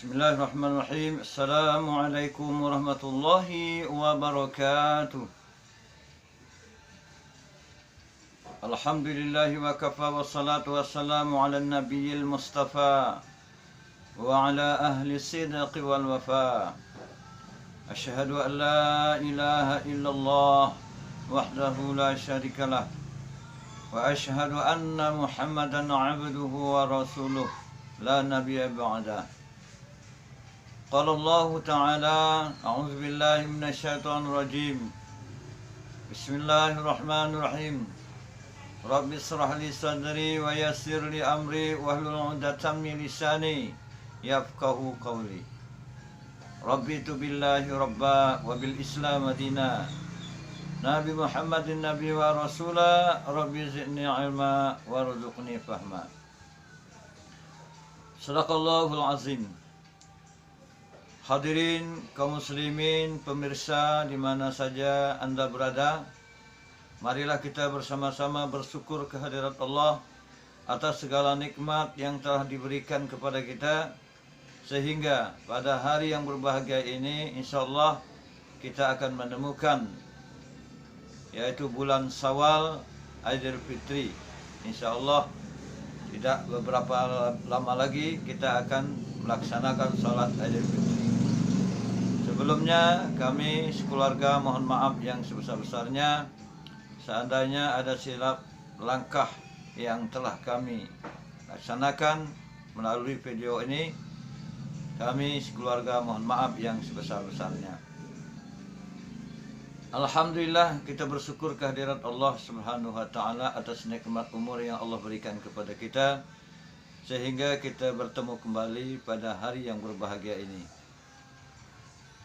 Bismillahirrahmanirrahim. Assalamualaikum warahmatullahi wabarakatuh. Alhamdulillahi wa kafa wa salatu wassalamu ala nabiyil mustafa wa ala ahli sidqi wal wafa. Asyhadu an la ilaha illallah wahdahu la syarikalah wa asyhadu anna Muhammadan abduhu wa rasuluh la nabiyya ba'dah. Qala Allah Ta'ala, a'udzu billahi minasyaitonir rajim. Bismillahirrahmanirrahim. Rabbi shrah li sadri wa yassir li amri wahlul 'uqdatam min lisani yafqahu qawli. Rabbi tu billahi rabba wa bil islam dina. Nabi Muhammadin nabi wa rasula. Rabbi zidni ilma warzuqni fahma. Shadaqallahul azim. Hadirin kaum muslimin, pemirsa di mana saja Anda berada, marilah kita bersama-sama bersyukur kehadirat Allah atas segala nikmat yang telah diberikan kepada kita, sehingga pada hari yang berbahagia ini insyaallah kita akan menemukan yaitu bulan Syawal Idul Fitri. Insyaallah tidak beberapa lama lagi kita akan melaksanakan salat Idul Fitri. Sebelumnya kami sekeluarga mohon maaf yang sebesar-besarnya seandainya ada silap langkah yang telah kami laksanakan melalui video ini. Kami sekeluarga mohon maaf yang sebesar-besarnya. Alhamdulillah kita bersyukur kehadirat Allah Subhanahu wa taala atas nikmat umur yang Allah berikan kepada kita sehingga kita bertemu kembali pada hari yang berbahagia ini.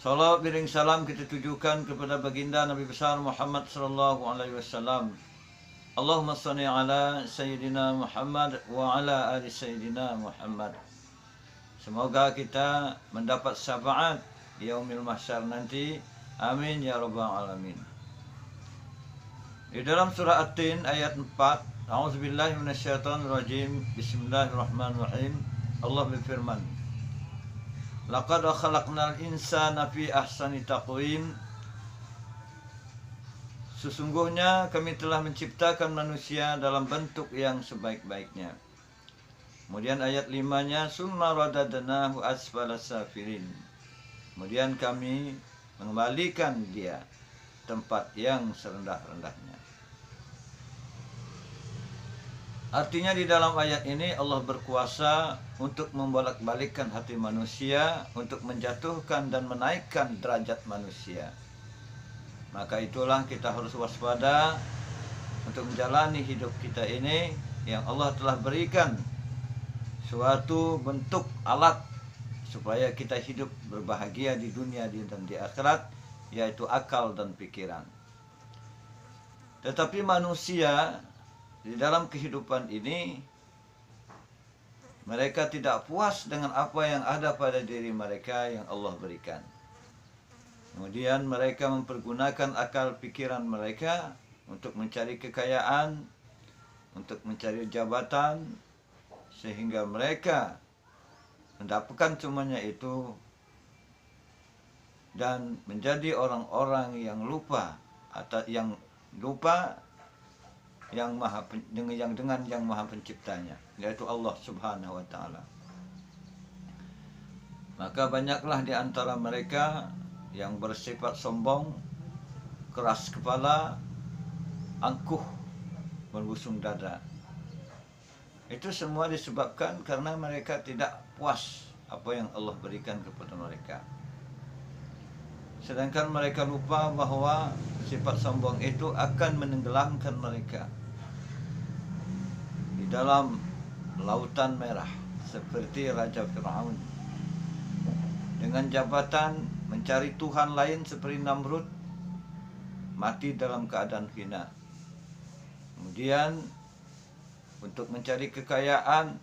Salawat biring salam kita tujukan kepada baginda Nabi besar Muhammad sallallahu alaihi wasallam. Allahumma shalli ala sayyidina Muhammad wa ala ali sayyidina Muhammad. Semoga kita mendapat syafaat di yaumil mahsyar nanti. Amin ya rabbal alamin. Di dalam surah At-Tin ayat 4, A'udzubillahi minasyaitonir rajim. Bismillahirrahmanirrahim. Allah berfirman, Laqad khalaqnal insana fi ahsani taqwim. Sesungguhnya kami telah menciptakan manusia dalam bentuk yang sebaik-baiknya. Kemudian ayat 5-nya, summa radadnahu asfala safilin. Kemudian kami mengembalikan dia tempat yang serendah-rendahnya. Artinya di dalam ayat ini Allah berkuasa untuk membolak-balikkan hati manusia, untuk menjatuhkan dan menaikkan derajat manusia. Maka itulah kita harus waspada untuk menjalani hidup kita ini yang Allah telah berikan suatu bentuk alat supaya kita hidup berbahagia di dunia dan di akhirat, yaitu akal dan pikiran. Tetapi manusia di dalam kehidupan ini mereka tidak puas dengan apa yang ada pada diri mereka yang Allah berikan. Kemudian mereka mempergunakan akal pikiran mereka untuk mencari kekayaan, untuk mencari jabatan, sehingga mereka mendapatkan semuanya itu dan menjadi orang-orang yang lupa atau yang lupa yang dengan yang maha penciptanya, yaitu Allah Subhanahu wa taala. Maka banyaklah di antara mereka yang bersifat sombong, keras kepala, angkuh, berbusung dada. Itu semua disebabkan karena mereka tidak puas apa yang Allah berikan kepada mereka. Sedangkan mereka lupa bahwa sifat sombong itu akan menenggelamkan mereka di dalam lautan merah seperti Raja Fir'aun. Dengan jabatan mencari Tuhan lain seperti Namrud, mati dalam keadaan hina. Kemudian untuk mencari kekayaan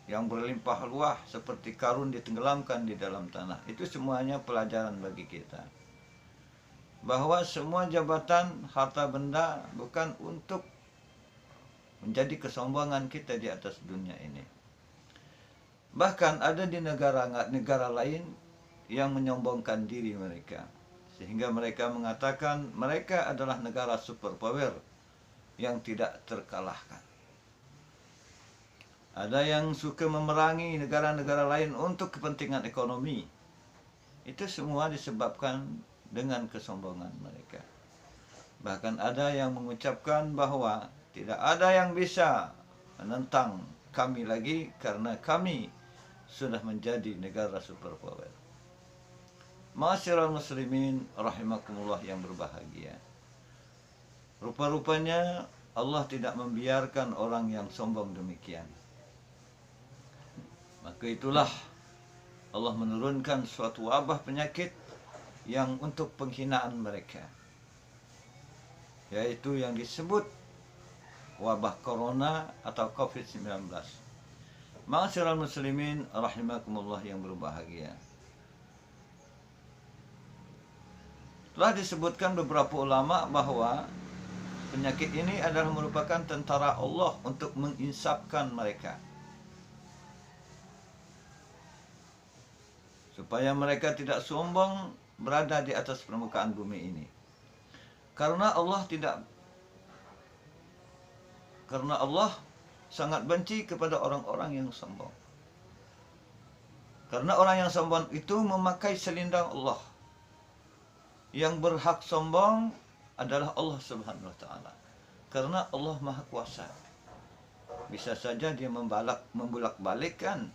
yang berlimpah ruah seperti Qarun ditenggelamkan di dalam tanah. Itu semuanya pelajaran bagi kita bahwa semua jabatan, harta benda bukan untuk menjadi kesombongan kita di atas dunia ini. Bahkan ada di negara lain yang menyombongkan diri mereka, sehingga mereka mengatakan mereka adalah negara superpower yang tidak terkalahkan. Ada yang suka memerangi negara-negara lain untuk kepentingan ekonomi. Itu semua disebabkan dengan kesombongan mereka. Bahkan ada yang mengucapkan bahwa tidak ada yang bisa menentang kami lagi karena kami sudah menjadi negara superpower. Ma'asyiral muslimin rahimakumullah yang berbahagia. Rupa-rupanya Allah tidak membiarkan orang yang sombong demikian. Maka itulah Allah menurunkan suatu wabah penyakit yang untuk penghinaan mereka, yaitu yang disebut wabah corona atau COVID-19. Ma'asyiral muslimin rahimakumullah yang berbahagia. Telah disebutkan beberapa ulama bahwa penyakit ini adalah merupakan tentara Allah untuk menginsafkan mereka, supaya mereka tidak sombong berada di atas permukaan bumi ini. Karena Allah sangat benci kepada orang-orang yang sombong. Karena orang yang sombong itu memakai selindang Allah. Yang berhak sombong adalah Allah Subhanahu wa taala. Karena Allah Maha Kuasa. Bisa saja dia membulak-balikkan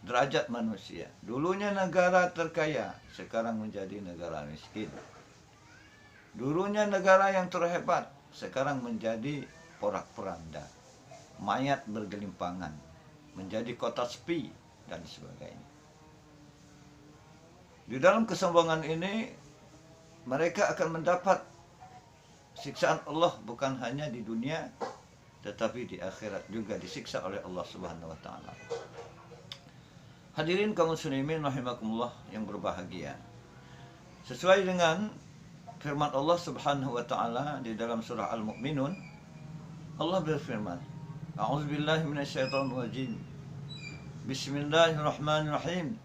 derajat manusia. Dulunya negara terkaya, sekarang menjadi negara miskin. Dulunya negara yang terhebat, sekarang menjadi porak-poranda. Mayat bergelimpangan, menjadi kota sepi, dan sebagainya. Di dalam kesombongan ini, mereka akan mendapat siksaan Allah bukan hanya di dunia, tetapi di akhirat juga disiksa oleh Allah Subhanahu wa taala. Hadirin kaum muslimin rahimakumullah yang berbahagia. Sesuai dengan firman Allah Subhanahu wa taala di dalam surah Al-Mu'minun, Allah berfirman, A'udzubillahi minasyaitonir rajim. Bismillahirrahmanirrahim.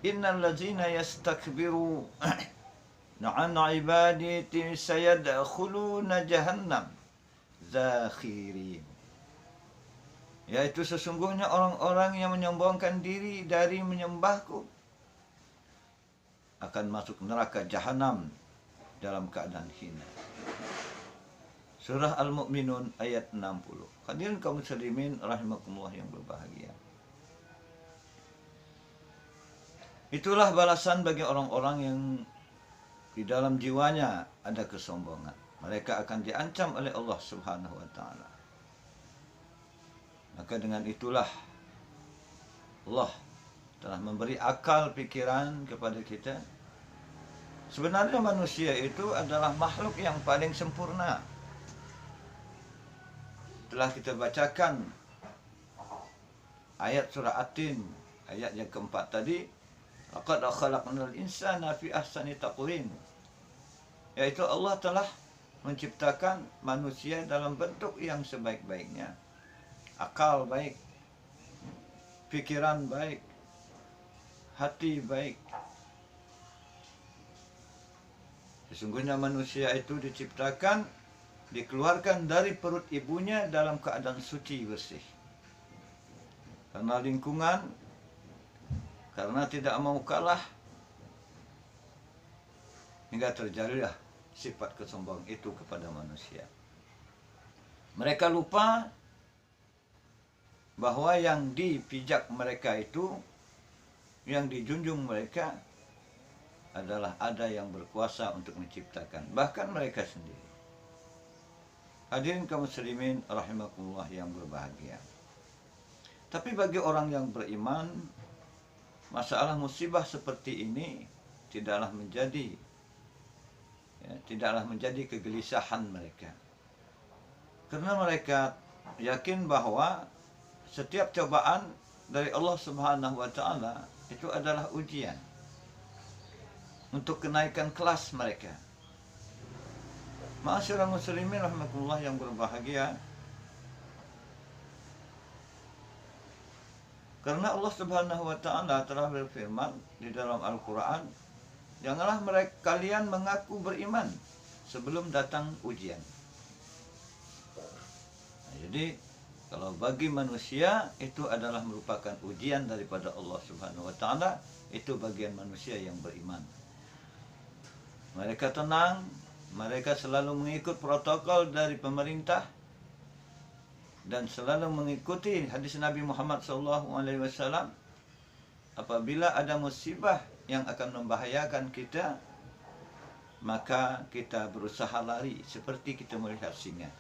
Innal ladzina yastakbiru an ibadati sayadkhuluna jahannam zakhirin. Yaitu sesungguhnya orang-orang yang menyombongkan diri dari menyembahku akan masuk neraka jahanam dalam keadaan hina. Surah Al-Mu'minun ayat 60. Hadirin kaum muslimin rahimakumullah yang berbahagia. Itulah balasan bagi orang-orang yang di dalam jiwanya ada kesombongan. Mereka akan diancam oleh Allah Subhanahu wa taala. Maka dengan itulah Allah telah memberi akal pikiran kepada kita. Sebenarnya manusia itu adalah makhluk yang paling sempurna. Telah kita bacakan ayat surah At-Tin, ayat yang keempat tadi, laqad khalaqnal insana fi ahsani taqwim. Yaitu Allah telah menciptakan manusia dalam bentuk yang sebaik-baiknya. Akal baik, pikiran baik, hati baik. Sesungguhnya manusia itu diciptakan, dikeluarkan dari perut ibunya dalam keadaan suci bersih. Karena lingkungan, karena tidak mau kalah, hingga terjadilah sifat kesombongan itu kepada manusia. Mereka lupa bahwa yang dipijak mereka itu, yang dijunjung mereka adalah ada yang berkuasa untuk menciptakan, bahkan mereka sendiri. Hadirin kaum muslimin rahimakumullah yang berbahagia. Tapi bagi orang yang beriman, masalah musibah seperti ini tidaklah menjadi kegelisahan mereka. Karena mereka yakin bahwa setiap cobaan dari Allah Subhanahu wa taala itu adalah ujian untuk kenaikan kelas mereka. Ma'asyiral muslimin rahimakumullah yang berbahagia. Karena Allah Subhanahu wa taala telah berfirman di dalam Al-Qur'an, janganlah kalian mengaku beriman sebelum datang ujian. Nah, jadi kalau bagi manusia itu adalah merupakan ujian daripada Allah Subhanahu wa taala, itu bagian manusia yang beriman. Mereka tenang, mereka selalu mengikut protokol dari pemerintah dan selalu mengikuti hadis Nabi Muhammad SAW. Apabila ada musibah yang akan membahayakan kita, maka kita berusaha lari seperti kita melihat singa.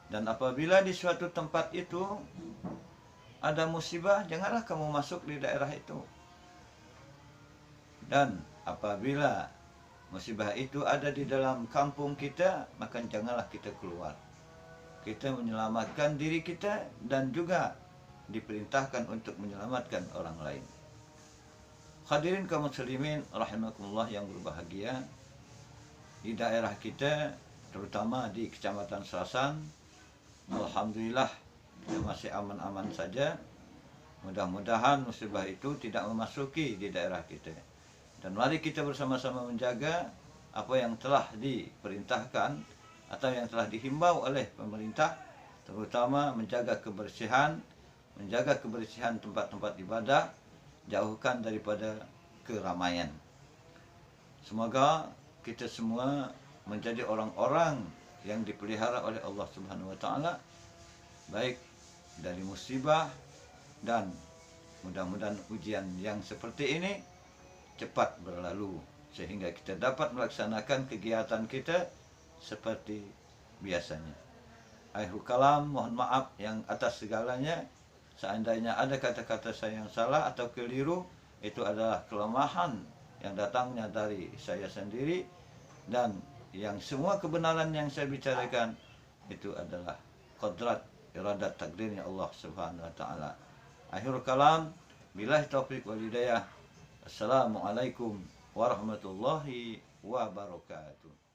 Dan apabila di suatu tempat itu ada musibah, janganlah kamu masuk di daerah itu. Dan apabila musibah itu ada di dalam kampung kita, maka janganlah kita keluar. Kita menyelamatkan diri kita dan juga diperintahkan untuk menyelamatkan orang lain. Hadirin kaum muslimin rahimakumullah yang berbahagia, di daerah kita terutama di Kecamatan Serasan, alhamdulillah kita masih aman-aman saja. Mudah-mudahan musibah itu tidak memasuki di daerah kita. Dan mari kita bersama-sama menjaga apa yang telah diperintahkan atau yang telah dihimbau oleh pemerintah, terutama menjaga kebersihan tempat-tempat ibadah, jauhkan daripada keramaian. Semoga kita semua menjadi orang-orang yang dipelihara oleh Allah Subhanahu wa taala, baik dari musibah, dan mudah-mudahan ujian yang seperti ini cepat berlalu sehingga kita dapat melaksanakan kegiatan kita seperti biasanya. Akhirul kalam, mohon maaf yang atas segalanya. Seandainya ada kata-kata saya yang salah atau keliru, itu adalah kelemahan yang datangnya dari saya sendiri, dan yang semua kebenaran yang saya bicarakan itu adalah qadrat iradat takdirnya Allah Subhanahu wa taala. Akhirul kalam, billahi taufiq wal hidayah. Assalamualaikum warahmatullahi wabarakatuh.